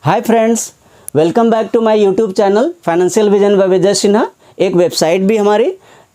Hi friends, welcome back to my YouTube channel financial vision by Vijay Sinha. एक website भी हमारी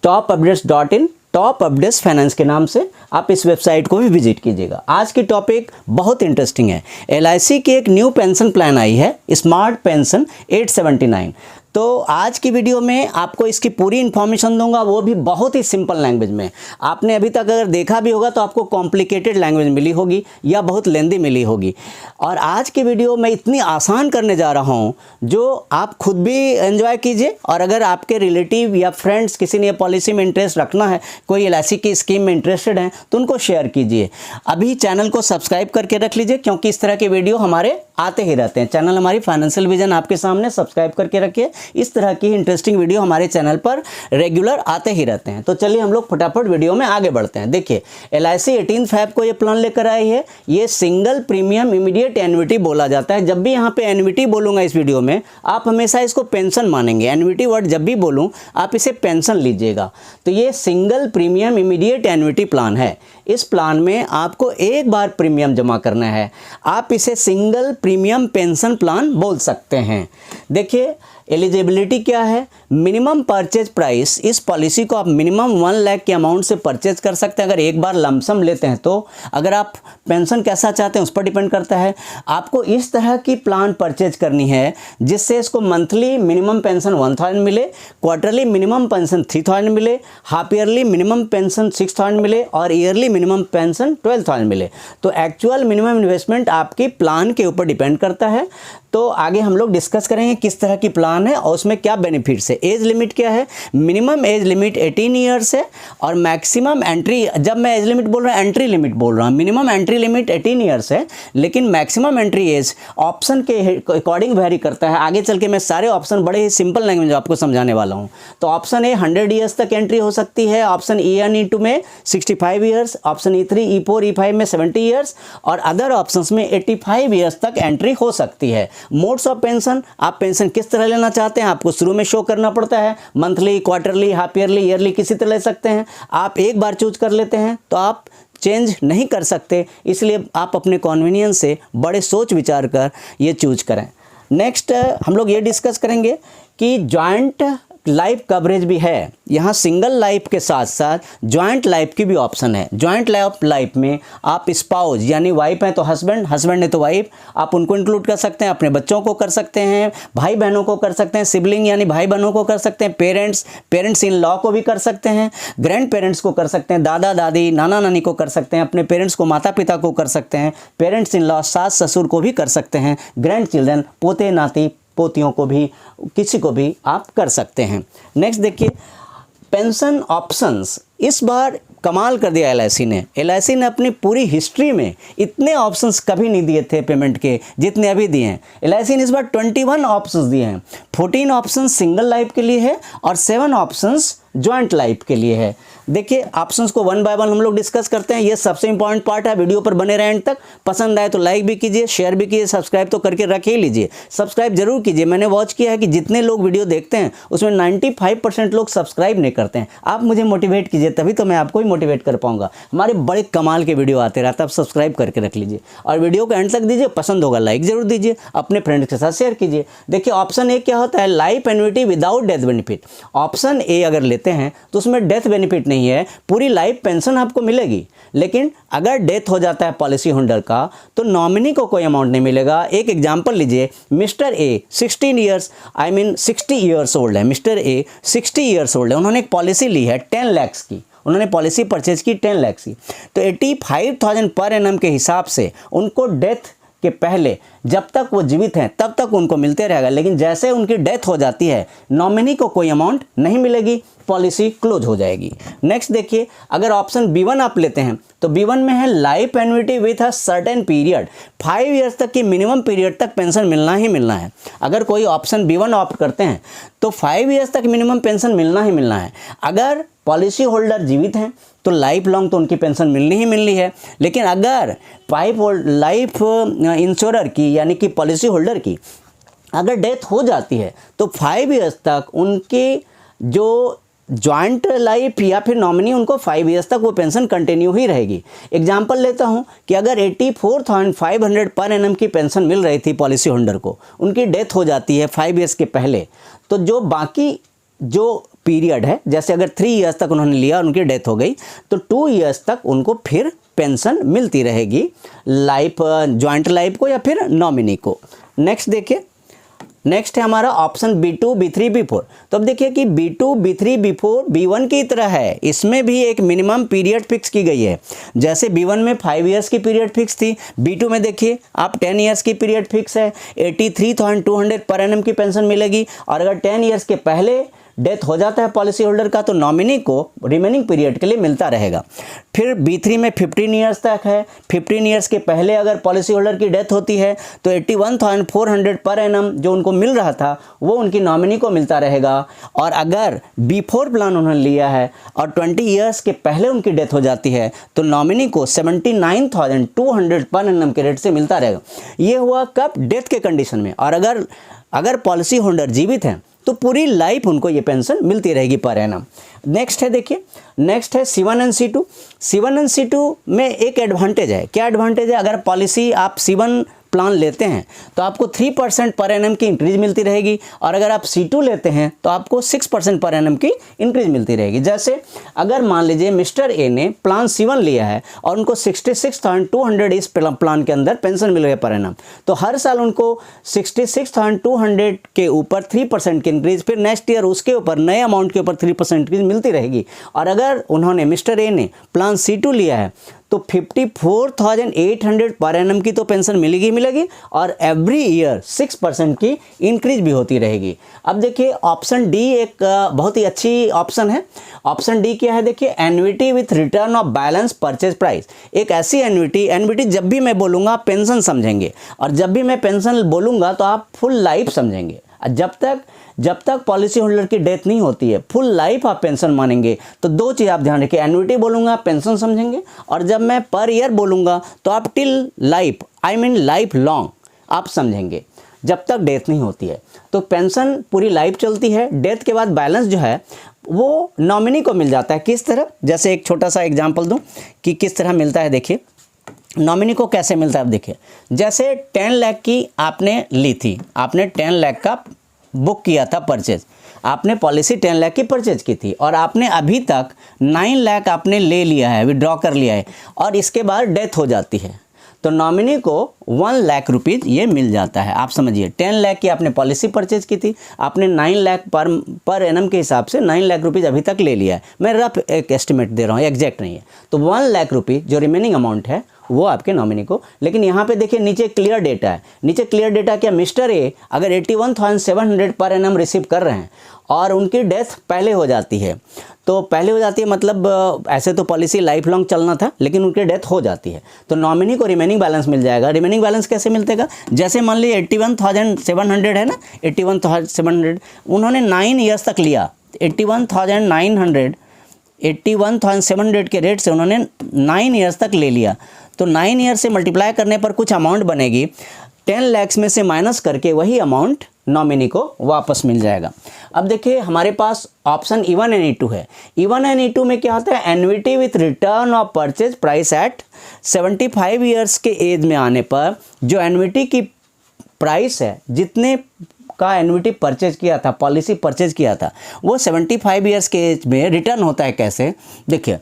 topupdates.in, top updates finance के नाम से आप इस वेबसाइट को भी विजिट कीजिएगा। आज की टॉपिक बहुत इंटरेस्टिंग है। LIC की एक न्यू पेंशन प्लान आई है, स्मार्ट पेंशन 879। तो आज की वीडियो में आपको इसकी पूरी इन्फॉर्मेशन दूंगा, वो भी बहुत ही सिंपल लैंग्वेज में। आपने अभी तक अगर देखा भी होगा तो आपको कॉम्प्लिकेटेड लैंग्वेज मिली होगी या बहुत लेंदी मिली होगी। और आज की वीडियो मैं इतनी आसान करने जा रहा हूँ जो आप खुद भी एंजॉय कीजिए, और अगर आपके रिलेटिव या फ्रेंड्स किसी ने पॉलिसी में इंटरेस्ट रखना है, कोई LIC की स्कीम में इंटरेस्टेड हैं, तो उनको शेयर कीजिए। अभी चैनल को सब्सक्राइब करके रख लीजिए, क्योंकि इस तरह के वीडियो हमारे आते ही रहते हैं। चैनल हमारी फाइनेंशियल विजन आपके सामने, सब्सक्राइब करके रखिए। इस तरह की इंटरेस्टिंग वीडियो हमारे चैनल पर रेगुलर आते ही रहते हैं। तो चलिए हम लोग फटाफट वीडियो में आगे बढ़ते हैं। देखिए, LIC 18 फ़रवरी को ये प्लान लेकर आई है। ये सिंगल प्रीमियम इमीडिएट एन्युटी बोला जाता है। जब भी यहाँ पे एन्युटी बोलूँगा इस वीडियो में, आप हमेशा इसको पेंशन मानेंगे। एन्युटी वर्ड जब भी बोलूँ आप इसे पेंशन लीजिएगा। तो ये single premium immediate annuity plan है। इस प्लान में आपको एक बार प्रीमियम जमा करना है। आप इसे सिंगल प्रीमियम पेंशन प्लान बोल सकते हैं। देखिए, एलिजिबिलिटी क्या है। मिनिमम परचेज प्राइस, इस पॉलिसी को आप मिनिमम 1 लाख के अमाउंट से परचेज कर सकते हैं अगर एक बार लमसम लेते हैं तो। अगर आप पेंशन कैसा चाहते हैं उस पर डिपेंड करता है। आपको इस तरह की प्लान परचेज करनी है जिससे इसको मंथली मिनिमम पेंशन 1000 मिले, क्वार्टरली मिनिमम पेंशन 3000 मिले, हाफ ईयरली मिनिमम पेंशन 6000 मिले और ईयरली मिनिमम पेंशन 12000 मिले। तो एक्चुअल मिनिमम इन्वेस्टमेंट आपकी प्लान के ऊपर डिपेंड करता है। तो आगे हम लोग डिस्कस करेंगे किस तरह की प्लान है और उसमें क्या बेनिफिट्स है। एज लिमिट क्या है। मिनिमम एज लिमिट 18 ईयर्स है और मैक्सिमम एंट्री, जब मैं एज लिमिट बोल रहा हूँ एंट्री लिमिट बोल रहा हूँ, मिनिमम एंट्री लिमिट 18 ईयर्स है, लेकिन मैक्सिमम एंट्री एज ऑप्शन के अकॉर्डिंग वेरी करता है। आगे चल के मैं सारे ऑप्शन बड़े ही सिंपल लैंग्वेज में आपको समझाने वाला हूँ। तो ऑप्शन ए 100 ईयर्स तक एंट्री हो सकती है, ऑप्शन E1 E2 में 65 years, option E3 E4 E5 में 70 ईयर्स और अदर ऑप्शंस में 85 ईयर्स तक एंट्री हो सकती है। मोड्स ऑफ पेंशन, आप पेंशन किस तरह लेना चाहते हैं आपको शुरू में शो करना पड़ता है। Monthly, quarterly, half yearly, yearly किसी तरह ले सकते हैं। आप एक बार चूज कर लेते हैं तो आप चेंज नहीं कर सकते, इसलिए आप अपने कन्वीनियंस से बड़े सोच विचार कर ये चूज करें। नेक्स्ट हम लोग ये डिस्कस करेंगे कि जॉइंट लाइफ कवरेज भी है। यहाँ सिंगल लाइफ के साथ साथ जॉइंट लाइफ की भी ऑप्शन है। जॉइंट लाइफ में आप स्पाउस यानी वाइफ हैं तो हस्बैंड, हस्बैंड है तो वाइफ, आप उनको इंक्लूड कर सकते हैं, अपने बच्चों को कर सकते हैं, भाई बहनों को कर सकते हैं, सिबलिंग यानी भाई बहनों को कर सकते हैं, पेरेंट्स इन लॉ को भी कर सकते हैं, ग्रैंड पेरेंट्स को कर सकते हैं, दादा दादी नाना नानी को कर सकते हैं, अपने पेरेंट्स को माता पिता को कर सकते हैं, पेरेंट्स इन लॉ सास ससुर को भी कर सकते हैं, ग्रैंड चिल्ड्रन पोते नाती पोतियों को भी, किसी को भी आप कर सकते हैं। नेक्स्ट देखिए, पेंशन ऑप्शंस इस बार कमाल कर दिया LIC ने। LIC ने अपनी पूरी हिस्ट्री में इतने ऑप्शंस कभी नहीं दिए थे पेमेंट के जितने अभी दिए हैं। LIC ने इस बार 21 ऑप्शंस दिए हैं। 14 ऑप्शंस सिंगल लाइफ के लिए है और 7 ऑप्शंस जॉइंट लाइफ के लिए है। देखिए, ऑप्शंस को 1 बाय 1 हम लोग डिस्कस करते हैं। ये सबसे इंपॉर्टेंट पार्ट है, वीडियो पर बने रहें एंड तक। पसंद आए तो लाइक भी कीजिए, शेयर भी कीजिए, सब्सक्राइब तो करके रख ही लीजिए। सब्सक्राइब जरूर कीजिए। मैंने वॉच किया है कि जितने लोग वीडियो देखते हैं उसमें 95% लोग सब्सक्राइब नहीं करते हैं। आप मुझे मोटिवेट कीजिए, तभी तो मैं आपको ही मोटिवेट कर पाऊंगा। हमारे बड़े कमाल के वीडियो आते रहते हैं, आप सब्सक्राइब करके रख लीजिए और वीडियो को एंड तक दीजिए। पसंद होगा लाइक जरूर दीजिए, अपने फ्रेंड्स के साथ शेयर कीजिए। देखिए, ऑप्शन ए क्या होता है, life annuity without death benefit. Option A अगर लेते हैं तो उसमें डेथ बेनिफिट नहीं है, पूरी लाइफ पेंशन आपको मिलेगी, लेकिन अगर डेथ हो जाता है पॉलिसी होल्डर का तो नॉमिनी को कोई अमाउंट नहीं मिलेगा। एक एग्जांपल लीजिए, मिस्टर ए 60 ईयर्स ओल्ड है। मिस्टर ए 60 ईयर्स ओल्ड है, उन्होंने एक पॉलिसी ली है 10 लाख की, उन्होंने पॉलिसी परचेज की 10 लाख की। तो 85,000 पर एनम के हिसाब से उनको डेथ के पहले जब तक वो जीवित हैं तब तक उनको मिलते रहेगा, लेकिन जैसे उनकी डेथ हो जाती है नॉमिनी को कोई अमाउंट नहीं मिलेगी, पॉलिसी क्लोज हो जाएगी। नेक्स्ट देखिए, अगर ऑप्शन B1 आप लेते हैं तो B1 में है life annuity with a certain period. 5 years तक की मिनिमम पीरियड तक पेंशन मिलना ही मिलना है। अगर कोई ऑप्शन B1 ऑप्ट करते हैं तो 5 ईयर्स तक मिनिमम पेंशन मिलना ही मिलना है। अगर पॉलिसी होल्डर जीवित हैं तो लाइफ लॉन्ग तो उनकी पेंशन मिलनी ही मिलनी है, लेकिन अगर लाइफ इंश्योरर की यानी कि पॉलिसी होल्डर की अगर डेथ हो जाती है तो 5 ईयर्स तक उनकी जो जॉइंट लाइफ या फिर नॉमिनी उनको 5 ईयर्स तक वो पेंशन कंटिन्यू ही रहेगी। एग्जांपल लेता हूँ कि अगर 84,500 पर एनम की पेंशन मिल रही थी पॉलिसी होल्डर को, उनकी डेथ हो जाती है 5 ईयर्स के पहले, तो जो बाकी जो पीरियड है, जैसे अगर 3 ईयर्स तक उन्होंने लिया और उनकी डेथ हो गई, तो 2 ईयर्स तक उनको फिर पेंशन मिलती रहेगी, लाइफ जॉइंट लाइफ को या फिर नॉमिनी को। नेक्स्ट देखिए, नेक्स्ट है हमारा ऑप्शन B2, B3, B4। तो अब देखिए कि B2, B3, B4 B1 की तरह है, इसमें भी एक मिनिमम पीरियड फिक्स की गई है। जैसे B1 में 5 ईयर्स की पीरियड फिक्स थी, B2 में देखिए आप 10 ईयर्स की पीरियड फिक्स है, 83,200 पर एनम की पेंशन मिलेगी। और अगर 10 ईयर्स के पहले डेथ हो जाता है पॉलिसी होल्डर का, तो नॉमिनी को रिमेनिंग पीरियड के लिए मिलता रहेगा। फिर B3 में 15 ईयर्स तक है, 15 ईयर्स के पहले अगर पॉलिसी होल्डर की डेथ होती है तो 81,400 पर एनम जो उनको मिल रहा था वो उनकी नॉमिनी को मिलता रहेगा। और अगर B4 प्लान उन्होंने लिया है और 20 ईयर्स के पहले उनकी डेथ हो जाती है तो नॉमिनी को 79,200 पर एनम के रेट से मिलता रहेगा। ये हुआ कब? डेथ के कंडीशन में। और अगर पॉलिसी होल्डर जीवित हैं तो पूरी लाइफ उनको ये पेंशन मिलती रहेगी पर एनम। नेक्स्ट है देखिए, नेक्स्ट है C1 and C2। C1 and C2 में एक एडवांटेज है। क्या एडवांटेज है? अगर पॉलिसी आप C1 प्लान लेते हैं तो आपको 3% पर एनम की इंक्रीज मिलती रहेगी, और अगर आप C2 लेते हैं तो आपको 6% पर एनम की इंक्रीज मिलती रहेगी। जैसे अगर मान लीजिए मिस्टर ए ने प्लान C1 लिया है और उनको 66,200 इस प्लान के अंदर पेंशन मिल रही है पर एनम, तो हर साल उनको 66,200 के ऊपर 3% की इंक्रीज, फिर नेक्स्ट ईयर उसके ऊपर नए अमाउंट के ऊपर 3% इंक्रीज मिलती रहेगी। और अगर उन्होंने मिस्टर ए ने प्लान C2 लिया है तो 54,800 पर एनम की तो पेंशन मिलेगी, और एवरी ईयर 6% की इंक्रीज भी होती रहेगी। अब देखिए ऑप्शन डी एक बहुत ही अच्छी ऑप्शन है। ऑप्शन डी क्या है? देखिए, annuity with return of balance purchase price. एक ऐसी एन्युटी जब भी मैं बोलूँगा पेंशन समझेंगे, और जब भी मैं पेंशन बोलूँगा तो आप फुल लाइफ समझेंगे। जब तक पॉलिसी होल्डर की डेथ नहीं होती है फुल लाइफ आप पेंशन मानेंगे। तो दो चीज़ आप ध्यान रखिए, एन्युटी बोलूँगा पेंशन समझेंगे, और जब मैं पर ईयर बोलूँगा तो आप till life, I mean life long आप समझेंगे, जब तक डेथ नहीं होती है। तो पेंशन पूरी लाइफ चलती है, डेथ के बाद बैलेंस जो है वो नॉमिनी को मिल जाता है। किस तरह? जैसे एक छोटा सा एग्जाम्पल दूँ कि किस तरह मिलता है। देखिए नॉमिनी को कैसे मिलता है। अब देखिए, जैसे 10 लाख की आपने ली थी, आपने 10 लाख का बुक किया था परचेज, आपने पॉलिसी 10 लाख की परचेज की थी, और आपने अभी तक 9 लाख आपने ले लिया है, विड्रॉ कर लिया है, और इसके बाद डेथ हो जाती है तो नॉमिनी को 1 लाख रुपीज़ ये मिल जाता है। आप समझिए 10 लाख की आपने पॉलिसी परचेज की थी, आपने 9 लाख पर एनम के हिसाब से 9 लाख रुपीज़ अभी तक ले लिया है। मैं रफ एक एस्टिमेट दे रहा हूँ, एग्जैक्ट नहीं है। तो 1 लाख रुपीज़ जो रिमेनिंग अमाउंट है वो आपके नॉमिनी को। लेकिन यहाँ पे देखिए नीचे क्लियर डेटा है। नीचे क्लियर डेटा क्या? मिस्टर ए अगर 81,700 पर एनम रिसीव कर रहे हैं और उनकी डेथ पहले हो जाती है, तो पहले हो जाती है मतलब ऐसे तो पॉलिसी लाइफ लॉन्ग चलना था, लेकिन उनकी डेथ हो जाती है तो नॉमिनी को रिमेनिंग बैलेंस मिल जाएगा। रिमेनिंग बैलेंस कैसे मिलतेगा? जैसे मान लीजिए 81,700 है ना, 81,700 उन्होंने 9 ईयर्स तक लिया, 81,700 के रेट से उन्होंने 9 ईयर्स तक ले लिया, तो 9 ईयर से मल्टीप्लाई करने पर कुछ अमाउंट बनेगी, 10 लाख में से माइनस करके वही अमाउंट नॉमिनी को वापस मिल जाएगा। अब देखिए हमारे पास ऑप्शन E1 एंड E2 है। E1 एंड E2 में क्या होता है? Annuity with return of purchase price at 75 years के एज में आने पर जो एन्युटी की प्राइस है, जितने का एन्युटी परचेज किया था, पॉलिसी परचेज किया था, वो 75 ईयर्स के एज में रिटर्न होता है। कैसे? देखिए,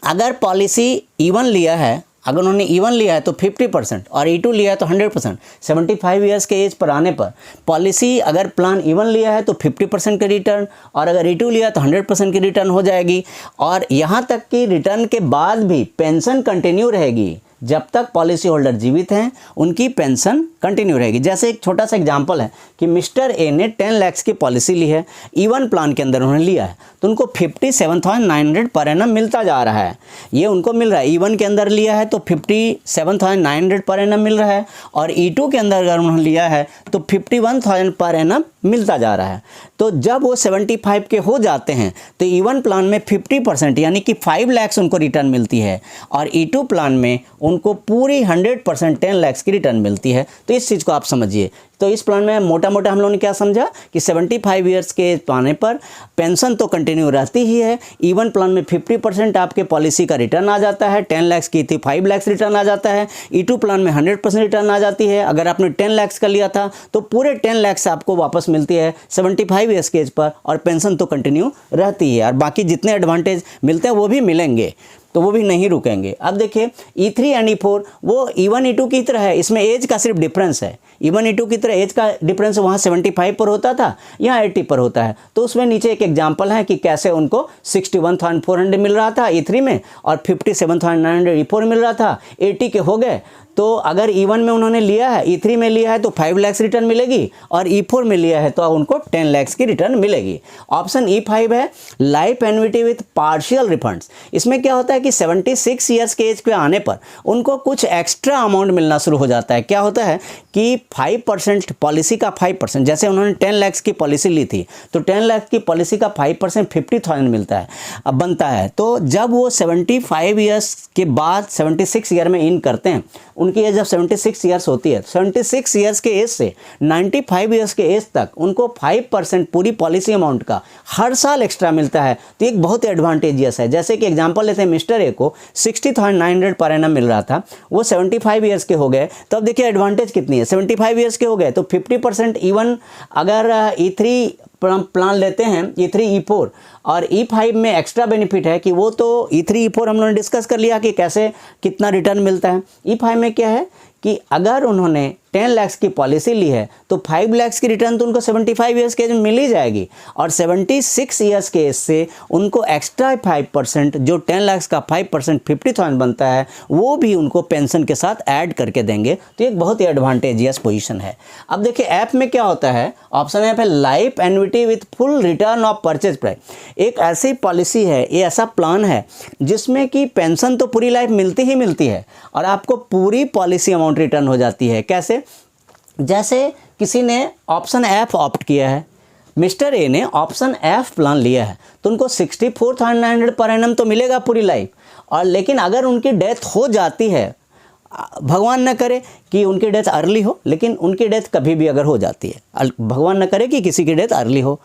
अगर पॉलिसी E1 लिया है, अगर उन्होंने E1 लिया है तो 50% और E2 लिया है तो 100%। 75 ईयर्स के एज पर आने पर पॉलिसी अगर प्लान E1 लिया है तो 50% के रिटर्न, और अगर E2 लिया तो 100% की रिटर्न हो जाएगी। और यहाँ तक कि रिटर्न के बाद भी पेंशन कंटिन्यू रहेगी, जब तक पॉलिसी होल्डर जीवित हैं उनकी पेंशन कंटिन्यू रहेगी। जैसे एक छोटा सा एग्जांपल है कि मिस्टर ए ने 10 लाख की पॉलिसी ली है, E1 प्लान के अंदर उन्होंने लिया है, तो उनको 57,900 पर एनम मिलता जा रहा है। ये उनको मिल रहा है, E1 के अंदर लिया है तो 57,900 पर एनम मिल रहा है, और E2 के अंदर अगर उन्होंने लिया है तो 51,000 पर एनम मिलता जा रहा है। तो जब वो 75 के हो जाते हैं तो E1 प्लान में 50% यानी कि 5 लाख उनको रिटर्न मिलती है, और E2 प्लान में उनको पूरी 100% 10 लाख की रिटर्न मिलती है। तो इस चीज़ को आप समझिए। तो इस प्लान में मोटा मोटा हम लोगों ने क्या समझा कि 75 ईयर्स के आने पर पेंशन तो कंटिन्यू रहती ही है। E1 प्लान में 50% आपके पॉलिसी का रिटर्न आ जाता है, 10 लाख की थी 5 लाख रिटर्न आ जाता है। E2 प्लान में 100% रिटर्न आ जाती है। अगर आपने 10 लाख का लिया था तो पूरे 10 लाख आपको वापस मिलती है 75 ईयर्स के एज पर, और पेंशन तो कंटिन्यू रहती है, और बाकी जितने एडवांटेज मिलते हैं वो भी मिलेंगे, तो वो भी नहीं रुकेंगे। अब देखिए E3 एंड E4 वो E1 E2 की तरह है, इसमें एज का सिर्फ डिफरेंस है। E1 E2 की तरह एज का डिफरेंस वहाँ 75 पर होता था, यहाँ 80 पर होता है। तो उसमें नीचे एक एग्जांपल है कि कैसे उनको 61,400 मिल रहा था E3 में, और 57,900 E4 मिल रहा था। 80 के हो गए, तो अगर E1 में उन्होंने लिया है, E3 में लिया है तो 5 लाख रिटर्न मिलेगी, और E4 में लिया है तो उनको 10 लाख की रिटर्न मिलेगी। ऑप्शन E5 है life annuity with partial refunds. इसमें क्या होता है कि 76 ईयर्स के एज पे आने पर उनको कुछ एक्स्ट्रा अमाउंट मिलना शुरू हो जाता है। क्या होता है कि 5% पॉलिसी का 5%, जैसे उन्होंने 10 लाख की पॉलिसी ली थी तो 10 लाख की पॉलिसी का 5% 50,000 मिलता है, अब बनता है। तो जब वो 75 ईयर्स के बाद 76 ईयर में इन करते हैं, उनकी एज जब 76 ईयर्स होती है, 76 ईयर्स के एज से 95 ईयर्स के एज तक उनको 5% पूरी पॉलिसी अमाउंट का हर साल एक्स्ट्रा मिलता है। तो एक बहुत एडवांटेजियस है। जैसे कि एग्जांपल लेते हैं, मिस्टर ए को 60,900 पर एनम मिल रहा था, वो 75 ईयर्स के हो गए, तो अब देखिए एडवांटेज कितनी है। 75 ईयर्स के हो गए तो 50% E1 अगर E3 प्लान लेते हैं, E3 E4 और E5 में एक्स्ट्रा बेनिफिट है कि वो तो E3 E4 हम लोगों ने डिस्कस कर लिया कि कैसे कितना रिटर्न मिलता है। E5 में क्या है कि अगर उन्होंने 10 लाख की पॉलिसी ली है तो 5 लाख की रिटर्न तो उनको 75 ईयर्स के एज में मिल ही जाएगी, और 76 ईयर्स के एज से उनको एक्स्ट्रा 5% जो 10 लाख का 5% 50,000 बनता है वो भी उनको पेंशन के साथ ऐड करके देंगे। तो एक बहुत ही एडवांटेजियस पोजीशन है। अब देखिए ऐप में क्या होता है, ऑप्शन ऐप है life annuity with full return of purchase price. एक ऐसी पॉलिसी है, ये ऐसा प्लान है जिसमें कि पेंशन तो पूरी लाइफ मिलती ही मिलती है और आपको पूरी पॉलिसी अमाउंट रिटर्न हो जाती है। कैसे? जैसे किसी ने ऑप्शन एफ ऑप्ट किया है, मिस्टर ए ने ऑप्शन एफ प्लान लिया है, तो उनको 64,900 पर एनम तो मिलेगा पूरी लाइफ, और लेकिन अगर उनकी डेथ हो जाती है, भगवान न करे कि उनकी डेथ अर्ली हो, लेकिन उनकी डेथ कभी भी अगर हो जाती है, भगवान न करे कि किसी की डेथ अर्ली हो,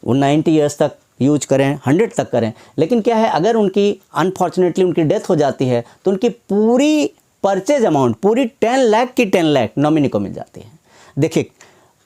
वो 90 ईयर्स तक यूज करें, 100 तक करें, लेकिन क्या है अगर उनकी अनफॉर्चुनेटली उनकी डेथ हो जाती है तो उनकी पूरी परचेज अमाउंट पूरी 10 लाख की 10 लाख नॉमिनी को मिल जाती है। देखिए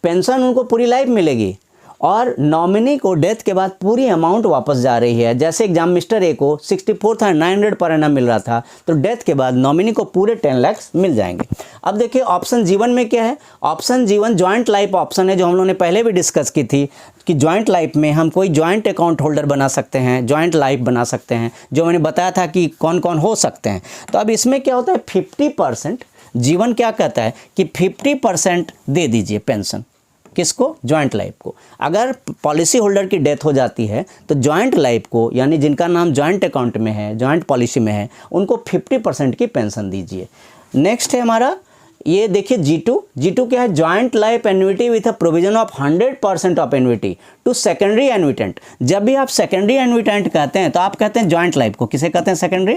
पेंशन उनको पूरी लाइफ मिलेगी और नॉमिनी को डेथ के बाद पूरी अमाउंट वापस जा रही है। जैसे एग्जाम मिस्टर ए को 64,900 पर एनम मिल रहा था, तो डेथ के बाद नॉमिनी को पूरे 10 लाख मिल जाएंगे। अब देखिए ऑप्शन जीवन में क्या है, ऑप्शन जीवन जॉइंट लाइफ ऑप्शन है, जो हम लोगों ने पहले भी डिस्कस की थी कि जॉइंट लाइफ में हम कोई जॉइंट अकाउंट होल्डर बना सकते हैं, जॉइंट लाइफ बना सकते हैं, जो मैंने बताया था कि कौन कौन हो सकते हैं। तो अब इसमें क्या होता है 50% जीवन क्या कहता है कि 50% दे दीजिए पेंशन, किसको? जॉइंट लाइफ को। अगर पॉलिसी होल्डर की डेथ हो जाती है तो जॉइंट लाइफ को, यानी जिनका नाम जॉइंट अकाउंट में है, जॉइंट पॉलिसी में है, उनको 50% की पेंशन दीजिए। नेक्स्ट है हमारा ये देखिए G2 क्या है, joint life annuity with a provision of 100% of annuity to secondary annuitant. जब भी आप सेकेंडरी एन्युटेंट कहते हैं तो आप कहते हैं जॉइंट लाइफ को, किसे कहते हैं? सेकेंडरी।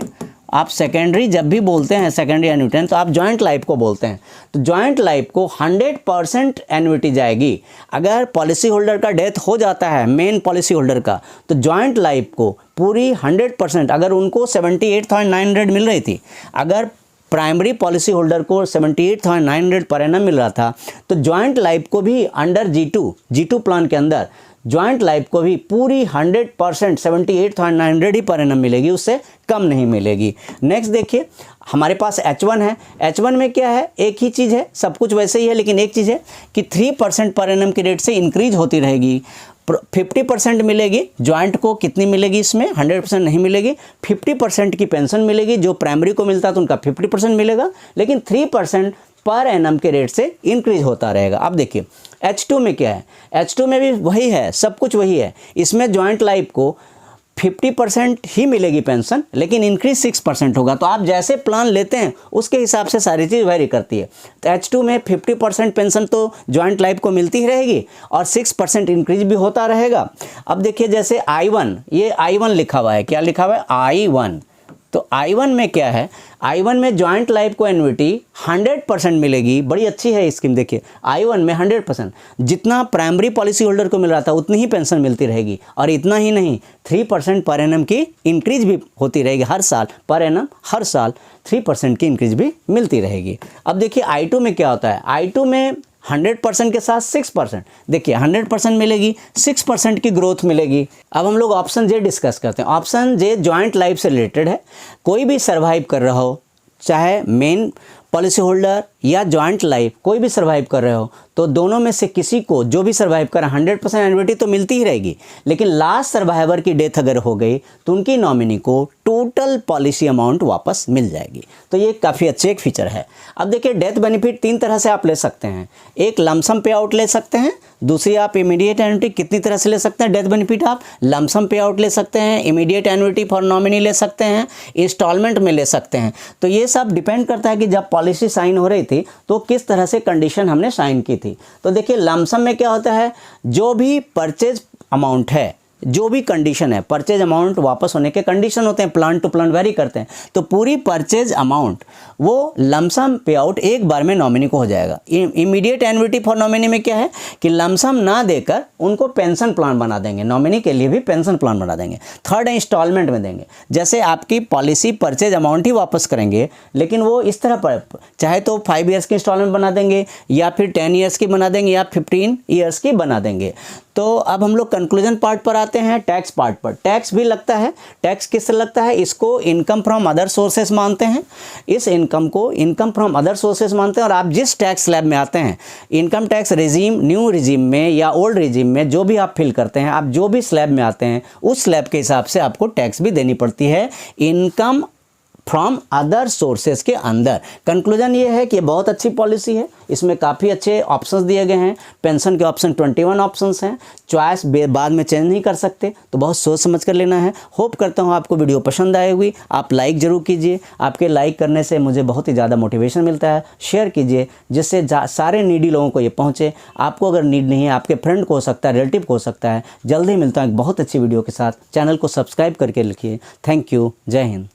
आप सेकेंडरी जब भी बोलते हैं सेकेंडरी एन्युटेंट तो आप जॉइंट लाइफ को बोलते हैं। तो जॉइंट लाइफ को 100% एन्युटी जाएगी। अगर पॉलिसी होल्डर का डेथ हो जाता है, मेन पॉलिसी होल्डर का, तो जॉइंट लाइफ को पूरी 100%, अगर उनको 78,900 मिल रही थी, अगर प्राइमरी पॉलिसी होल्डर को 78,900 पर एनम मिल रहा था, तो जॉइंट लाइफ को भी अंडर G2 प्लान के अंदर जॉइंट लाइफ को भी पूरी 100% 78,900 ही पर एनम मिलेगी, उससे कम नहीं मिलेगी। नेक्स्ट देखिए हमारे पास H1 है। H1 में क्या है, एक ही चीज़ है, सब कुछ वैसे ही है, लेकिन एक चीज़ है कि 3% पर एनम की रेट से इंक्रीज होती रहेगी। 50% मिलेगी जॉइंट को, कितनी मिलेगी इसमें? 100% नहीं मिलेगी, 50% की पेंशन मिलेगी। जो प्राइमरी को मिलता तो उनका 50% मिलेगा, लेकिन 3% पर एनम के रेट से इंक्रीज होता रहेगा। अब देखिए H2 में क्या है, H2 में भी वही है, सब कुछ वही है। इसमें जॉइंट लाइफ को 50% ही मिलेगी पेंशन, लेकिन इंक्रीज 6% होगा। तो आप जैसे प्लान लेते हैं उसके हिसाब से सारी चीज़ वेरी करती है। तो H2 में 50% पेंशन तो जॉइंट लाइफ को मिलती ही रहेगी और 6% इंक्रीज भी होता रहेगा। अब देखिए जैसे I1, ये I1 लिखा हुआ है, क्या लिखा हुआ है? I1। तो I1 में क्या है, I1 में जॉइंट लाइफ को एन्युटी 100% मिलेगी। बड़ी अच्छी है स्कीम। देखिए I1 में 100% जितना प्राइमरी पॉलिसी होल्डर को मिल रहा था उतनी ही पेंशन मिलती रहेगी, और इतना ही नहीं 3% पर एनम की इंक्रीज भी होती रहेगी हर साल, पर एनम हर साल 3% की इंक्रीज भी मिलती रहेगी। अब देखिए I2 में क्या होता है, I2 में 100% के साथ 6%, देखिए 100% मिलेगी, 6% की ग्रोथ मिलेगी। अब हम लोग ऑप्शन जे डिस्कस करते हैं। ऑप्शन जे जॉइंट लाइफ से रिलेटेड है। कोई भी सर्वाइव कर रहा हो, चाहे मेन पॉलिसी होल्डर या जॉइंट लाइफ कोई भी सर्वाइव कर रहे हो, तो दोनों में से किसी को जो भी सर्वाइव करा 100% एन्युटी तो मिलती ही रहेगी, लेकिन लास्ट सर्वाइवर की डेथ अगर हो गई तो उनकी नॉमिनी को टोटल पॉलिसी अमाउंट वापस मिल जाएगी। तो ये काफ़ी अच्छे एक फीचर है। अब देखिए डेथ बेनिफिट 3 तरह से आप ले सकते हैं। एक लमसम पे आउट ले सकते हैं, दूसरी आप इमीडिएट एन्युटी कितनी तरह से ले सकते हैं। डेथ बेनिफिट आप लमसम पे आउट ले सकते हैं, इमीडिएट एन्युटी फॉर नॉमिनी ले सकते हैं, इंस्टॉलमेंट में ले सकते हैं। तो ये सब डिपेंड करता है कि जब पॉलिसी साइन हो रही थी तो किस तरह से कंडीशन हमने साइन की थी। तो देखिए लमसम में क्या होता है, जो भी परचेज अमाउंट है, जो भी कंडीशन है, परचेज अमाउंट वापस होने के कंडीशन होते हैं, प्लान टू प्लान वेरी करते हैं, तो पूरी परचेज अमाउंट वो लमसम पे आउट एक बार में नॉमिनी को हो जाएगा। इमीडिएट एन्युटी फॉर नॉमिनी में क्या है कि लमसम ना देकर उनको पेंशन प्लान बना देंगे, नॉमिनी के लिए भी पेंशन प्लान बना देंगे। थर्ड इंस्टॉलमेंट में देंगे, जैसे आपकी पॉलिसी परचेज अमाउंट ही वापस करेंगे, लेकिन वो इस तरह पर चाहे तो 5 ईयर्स की इंस्टॉलमेंट बना देंगे, या फिर 10 ईयर्स की बना देंगे, या 15 ईयर्स की बना देंगे। तो अब हम लोग कंक्लूजन पार्ट पर आते हैं, टैक्स पार्ट पर। टैक्स भी लगता है। टैक्स किससे लगता है, इसको इनकम फ्रॉम अदर सोर्सेस मानते हैं। इस इनकम को इनकम फ्रॉम अदर सोर्सेस मानते हैं। और आप जिस टैक्स स्लैब में आते हैं, income tax regime, new regime में या ओल्ड रिजीम में, जो भी आप फिल करते हैं, आप जो भी स्लैब में आते हैं उस स्लैब के हिसाब से आपको टैक्स भी देनी पड़ती है इनकम फ्रॉम अदर सोर्सेज के अंदर। कंक्लूजन ये है कि बहुत अच्छी पॉलिसी है, इसमें काफ़ी अच्छे ऑप्शंस दिए गए हैं। पेंशन के ऑप्शन 21 ऑप्शंस हैं, चॉइस बाद में चेंज नहीं कर सकते, तो बहुत सोच समझ कर लेना है। होप करता हूँ आपको वीडियो पसंद आई होगी। आप लाइक ज़रूर कीजिए, आपके लाइक करने से मुझे बहुत ही ज़्यादा मोटिवेशन मिलता है। शेयर कीजिए जिससे सारे नीडी लोगों को ये पहुँचे। आपको अगर नीड नहीं है, आपके फ्रेंड को हो सकता है, रिलेटिव को हो सकता है। जल्दी मिलता हूँ एक बहुत अच्छी वीडियो के साथ। चैनल को सब्सक्राइब करके लिखिए। Thank you. जय हिंद।